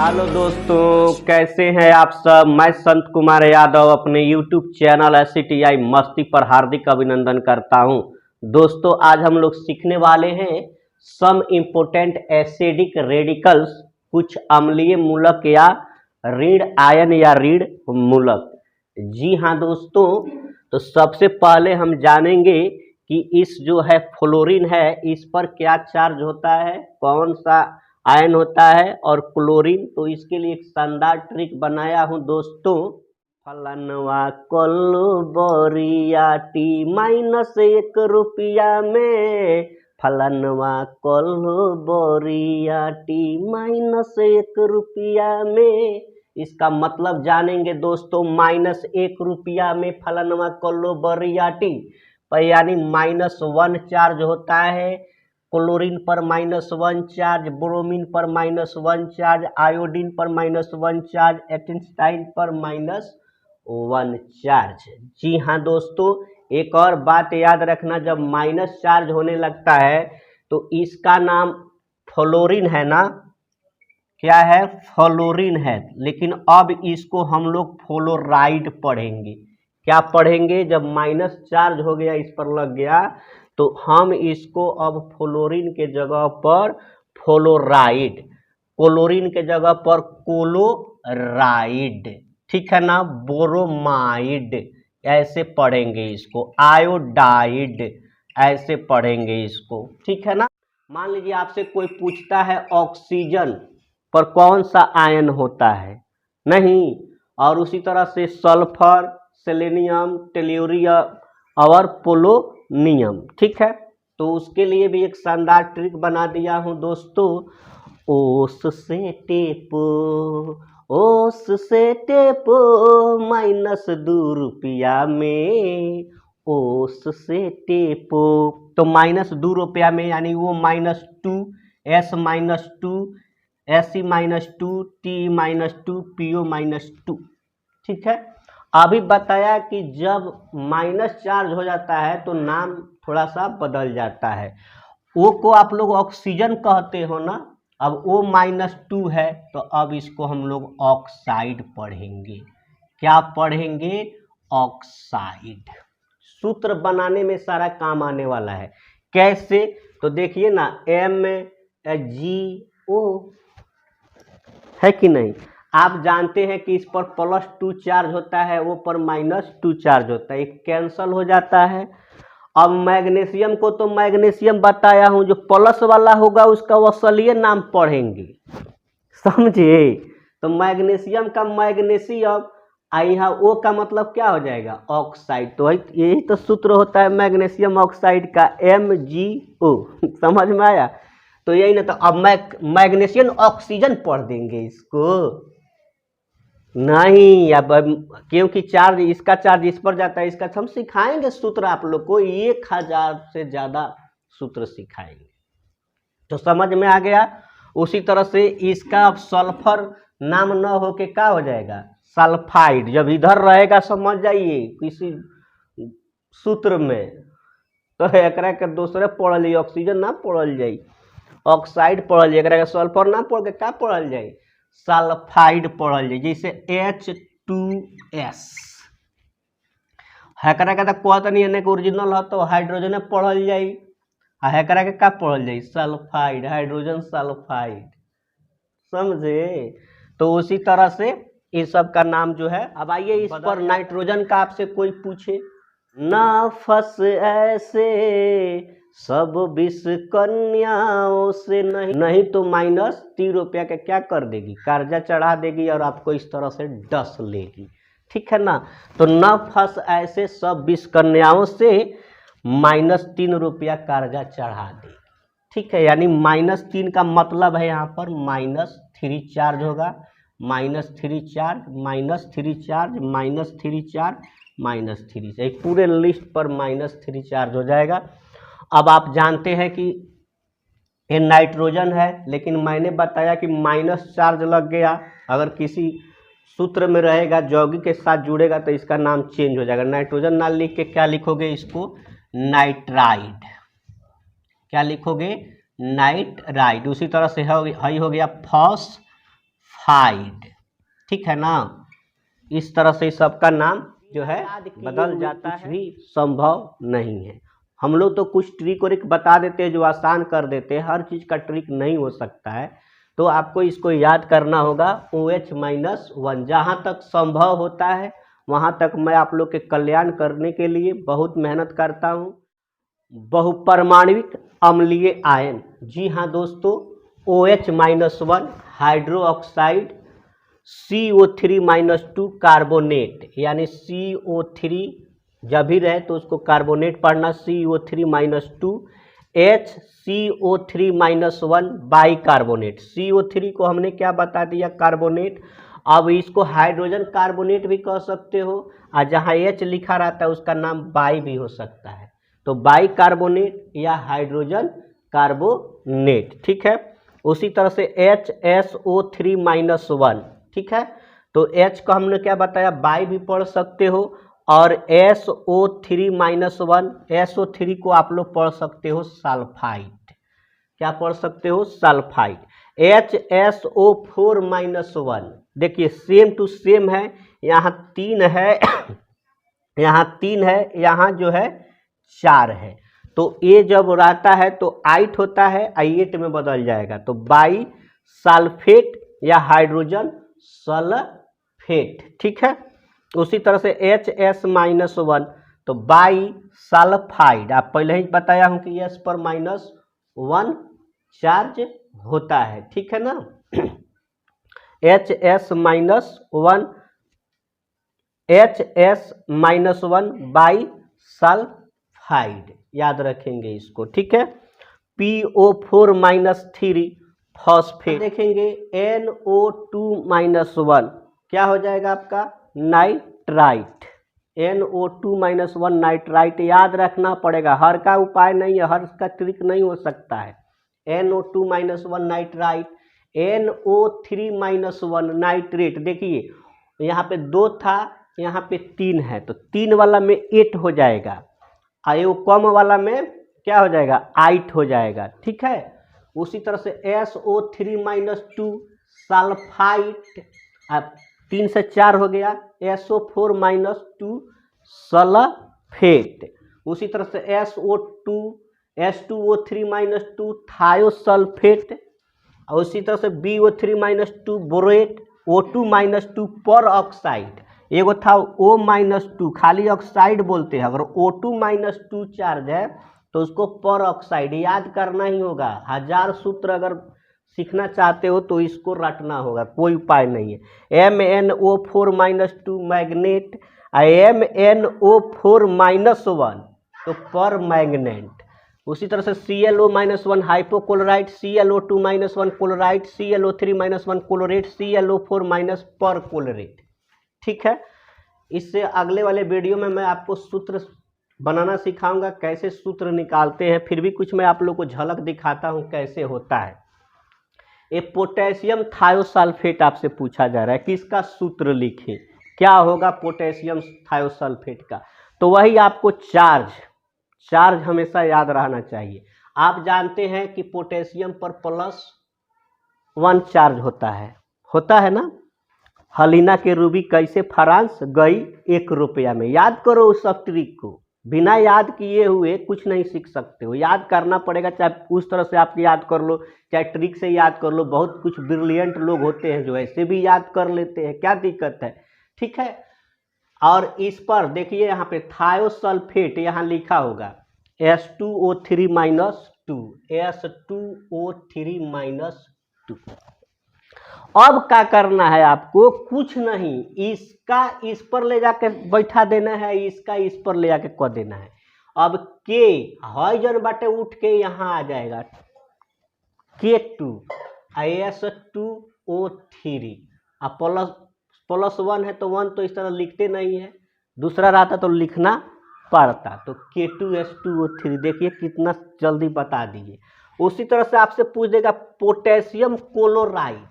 Hello दोस्तों, कैसे हैं आप सब। मैं संत कुमार यादव अपने YouTube चैनल SCTI मस्ती पर हार्दिक अभिनंदन करता हूं। दोस्तों, आज हम लोग सीखने वाले हैं सम इम्पोर्टेंट एसिडिक रेडिकल्स, कुछ अम्लीय मूलक या ऋण आयन या ऋण मूलक। जी हाँ दोस्तों, तो सबसे पहले हम जानेंगे कि इस जो है फ्लोरीन है, इस पर क्या चार्ज होता है, कौन सा आयन होता है, और क्लोरीन। तो इसके लिए एक शानदार ट्रिक बनाया हूं दोस्तों। फलनवा कोल्बोरिया टी -1 रुपया में, फलनवा कोल्बोरिया टी -1 रुपया में। इसका मतलब जानेंगे दोस्तों, -1 रुपया में फलनवा कोल्बोरिया टी पर यानी -1 चार्ज होता है। क्लोरीन पर -1 चार्ज, ब्रोमीन पर -1 चार्ज, आयोडीन पर -1 चार्ज, एटेनस्टाइन पर -1 चार्ज। जी हाँ दोस्तों, एक और बात याद रखना, जब माइनस चार्ज होने लगता है तो इसका नाम फ्लोरीन है ना, क्या है, फ्लोरीन है। लेकिन अब इसको हम लोग फ्लोराइड पढ़ेंगे। क्या पढ़ेंगे, जब माइनस चार्ज हो गया, इस पर लग गया, तो हम इसको अब फ्लोरीन के जगह पर फ्लोराइड, क्लोरीन के जगह पर क्लोराइड, ठीक है ना, बोरोमाइड ऐसे पढ़ेंगे इसको, आयोडाइड ऐसे पढ़ेंगे इसको, ठीक है ना। मान लीजिए आपसे कोई पूछता है ऑक्सीजन पर कौन सा आयन होता है, नहीं, और उसी तरह से सल्फर, सेलेनियम, टेल्यूरियम और पोलोनियम, ठीक है। तो उसके लिए भी एक शानदार ट्रिक बना दिया हूं दोस्तों। ओस से टेपो, ओस से टेपो -2 रुपया में, ओस से टेपो। तो -2 रुपया में यानी वो -2, S -2, SC -2, T -2, PO -2, ठीक है। अभी बताया कि जब माइनस चार्ज हो जाता है तो नाम थोड़ा सा बदल जाता है। O को आप लोग ऑक्सीजन कहते हो ना, अब O -2 है तो अब इसको हम लोग ऑक्साइड पढ़ेंगे। क्या पढ़ेंगे, ऑक्साइड। सूत्र बनाने में सारा काम आने वाला है। कैसे, तो देखिए ना, MgO है कि नहीं। आप जानते हैं कि इस पर +2 चार्ज होता है, वो पर -2 चार्ज होता है, एक कैंसल हो जाता है। अब मैग्नीशियम को तो मैग्नीशियम बताया हूं, जो प्लस वाला होगा उसका असलिए नाम पढ़ेंगे, समझे। तो मैग्नीशियम का मैग्नीशियम, यहाँ O का मतलब क्या हो जाएगा, ऑक्साइड। तो यही तो सूत्र होता है मैग्नीशियम ऑक्साइड का, MgO। समझ में आया। तो यही ना, तो अब मैग्नीशियम ऑक्सीजन पढ़ देंगे इसको, नहीं। अब क्योंकि चार्ज, इसका चार्ज इस पर जाता है, इसका हम सिखाएंगे सूत्र आप लोग को, 1000 से ज्यादा सूत्र सिखाएंगे, तो समझ में आ गया। उसी तरह से इसका अब सल्फर नाम न हो के क्या हो जाएगा, सल्फाइड। जब इधर रहेगा समझ जाइए किसी सूत्र में, तो एकरा के दूसरे पढ़ल जाइए, ऑक्सीजन ना पढ़ल जाए, ऑक्साइड पढ़ल जाए, एकरा के सल्फर ना पढ़ के क्या पढ़ल जाए, सल्फाइड पढ़ल जाए। जैसे H2S, एकरा के तो कहत नहीं है कि ओरिजिनल है, तो हाइड्रोजन पढ़ल जाए, एकरा के क्या पढ़ल जाए, सल्फाइड, हाइड्रोजन सल्फाइड, समझे। तो उसी तरह से इस सब का नाम जो है। अब आइए इस पर नाइट्रोजन का आपसे कोई पूछे, नफस ऐसे सब विष कन्याओं से नहीं तो -3 रुपया का क्या कर देगी, कर्जा चढ़ा देगी और आपको इस तरह से डस लेगी, ठीक है ना। तो नफस ऐसे सब विष कन्याओं से -3 रुपया कर्जा चढ़ा देगी, ठीक है। यानी -3 का मतलब है यहाँ पर -3 चार्ज होगा, -3 चार्ज, -3 चार्ज, -3 चार्ज, -3 से पूरे लिस्ट पर -3 चार्ज हो जाएगा। अब आप जानते हैं कि ये नाइट्रोजन है, लेकिन मैंने बताया कि माइनस चार्ज लग गया, अगर किसी सूत्र में रहेगा, यौगिक के साथ जुड़ेगा तो इसका नाम चेंज हो जाएगा। नाइट्रोजन ना लिख के क्या लिखोगे, इसको नाइट्राइड, क्या लिखोगे, नाइट्राइड। उसी तरह से हो गया सल्फाइड। ठीक है ना, इस तरह से सबका नाम जो है बदल जाता है, कुछ भी संभव नहीं है। हम लोग तो कुछ ट्रिक और एक बता देते हैं जो आसान कर देते हैं, हर चीज़ का ट्रिक नहीं हो सकता है। तो आपको इसको याद करना होगा OH-1। जहाँ तक संभव होता है वहाँ तक मैं आप लोग के कल्याण करने के लिए बहुत मेहनत करता हूँ। बहुपरमाणविक अम्लीय आयन, जी हाँ दोस्तों, OH-1 hydro oxide, CO3-2 carbonate, यानी CO3 जब भी रहे तो उसको कार्बोनेट पढ़ना, CO3-2 HCO3-1 by carbonate. CO3 को हमने क्या बता दिया, कार्बोनेट। अब इसको हाइड्रोजन कार्बोनेट भी कह सकते हो, और जहाँ H लिखा रहता है उसका नाम बाई भी हो सकता है, तो बाई कार्बोनेट या हाइड्रोजन कार्बोनेट। ठीक है, उसी तरह से HSO3-1। ठीक है, तो H का हमने क्या बताया, बाई भी पढ़ सकते हो, और SO3-1, SO3 को आप लोग पढ़ सकते हो सल्फाइड। क्या पढ़ सकते हो, सल्फाइड। HSO4-1, देखिए सेम टू सेम है, यहाँ 3 है यहाँ 3 है, यहाँ जो है 4 है, तो ये जब रहता है तो 8 होता है, 8 में बदल जाएगा, तो बाई सल्फेट या हाइड्रोजन सल्फेट। ठीक है, उसी तरह से HS-1, तो बाई सल्फाइड। आप पहले ही बताया हूँ कि S पर -1 चार्ज होता है। ठीक है ना, HS-1 बाई सल्फाइड, याद रखेंगे इसको। ठीक है, PO4-3 फॉस्फेट, देखेंगे NO2-1 क्या हो जाएगा आपका, नाइट्राइट। NO2-1 नाइट्राइट, याद रखना पड़ेगा, हर का उपाय नहीं है, हर का ट्रिक नहीं हो सकता है। NO2-1 nitrite, NO3-1 nitrate. देखिए यहाँ पे 2 था, यहाँ पे 3 है, तो 3 वाला में 8 हो जाएगा, आयो कम वाला में क्या हो जाएगा, 8 हो जाएगा। ठीक है, उसी तरह से SO3-2 सल्फाइट, अब 3 से 4 हो गया, SO4-2 सल्फेट। उसी तरह से H2O3-2 थायोसल्फेट, और उसी तरह से BO3-2 बोरेट, O2-2 पर ऑक्साइड। एगो था O-2, खाली ऑक्साइड बोलते हैं, अगर O2-2 चार्ज है तो उसको पर ऑक्साइड याद करना ही होगा। 1000 सूत्र अगर सीखना चाहते हो तो इसको रटना होगा, कोई उपाय नहीं है। MnO4-2 मैग्नेट, MnO4-1 तो पर मैग्नेट। उसी तरह से ClO-1 hypochloride, ClO2-1 chloride, ClO3-1 chlorate, ClO4- पर क्लोरेट। ठीक है, इससे अगले वाले वीडियो में मैं आपको सूत्र बनाना सिखाऊंगा, कैसे सूत्र निकालते हैं, फिर भी कुछ मैं आप लोग को झलक दिखाता हूं कैसे होता है। ये पोटेशियम थायोसल्फेट आपसे पूछा जा रहा है कि इसका सूत्र लिखें, क्या होगा पोटेशियम थायोसल्फेट का, तो वही आपको चार्ज हमेशा याद रहना चाहिए। आप जानते हैं कि पोटेशियम पर +1 चार्ज होता है ना। हलीना के रूबी कैसे फ्रांस गई 1 रुपया में, याद करो उस सब ट्रिक को, बिना याद किए हुए कुछ नहीं सीख सकते हो, याद करना पड़ेगा, चाहे उस तरह से आप याद कर लो, चाहे ट्रिक से याद कर लो। बहुत कुछ ब्रिलियंट लोग होते हैं जो ऐसे भी याद कर लेते हैं, क्या दिक्कत है। ठीक है, और इस पर देखिए यहाँ पे थायोसल्फेट यहाँ लिखा होगा S2O3-2, S2O3-2। अब क्या करना है आपको, कुछ नहीं, इसका इस पर ले जाके बैठा देना है, इसका इस पर ले जाके कर देना है। अब के हाइजन बाटे उठ के यहाँ आ जाएगा K2 S2O3, अब +1 है तो 1 तो इस तरह लिखते नहीं है, दूसरा रहता तो लिखना पड़ता, तो K2S2O3 देखिए कितना जल्दी बता दीजिए। उसी तरह से आपसे पूछ देगा पोटेशियम क्लोराइड,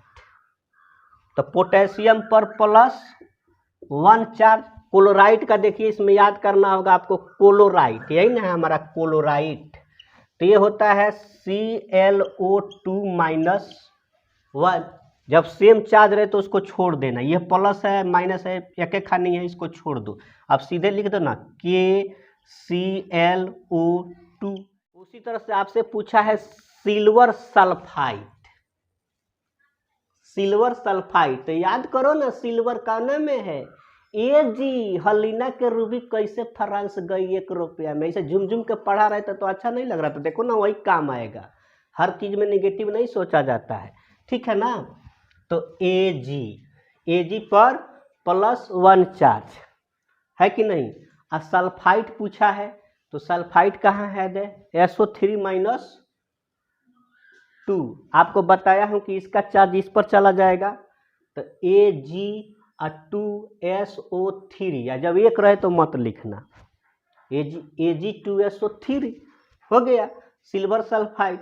तो पोटेशियम पर +1 चार्ज, क्लोराइड का देखिए इसमें याद करना होगा आपको, क्लोराइड यही ना है हमारा क्लोराइड, तो ये होता है ClO2-1 जब सेम चार्ज रहे तो उसको छोड़ देना, ये प्लस है माइनस है एक एक खानी है, इसको छोड़ दो। अब सीधे लिख दो ना KClO2। उसी तरह से आपसे पूछा है सिल्वर सल्फाइड, सिल्वर सल्फाइड तो याद करो ना, सिल्वर काना में है AG। हलीना के रूबी कैसे फ्रांस गई 1 रुपया में, ऐसे झुम झुम के पढ़ा रहे थे तो अच्छा नहीं लग रहा था। देखो ना वही काम आएगा, हर चीज में नेगेटिव नहीं सोचा जाता है, ठीक है ना। तो AG पर +1 चार्ज है कि नहीं। और सल्फाइड पूछा है तो सल्फाइड कहाँ है दे, SO3 - 2। आपको बताया हूं कि इसका चार्ज इस पर चला जाएगा तो AG2SO3, या जब एक रहे तो मत लिखना, AG2SO3 हो गया सिल्वर सल्फाइड।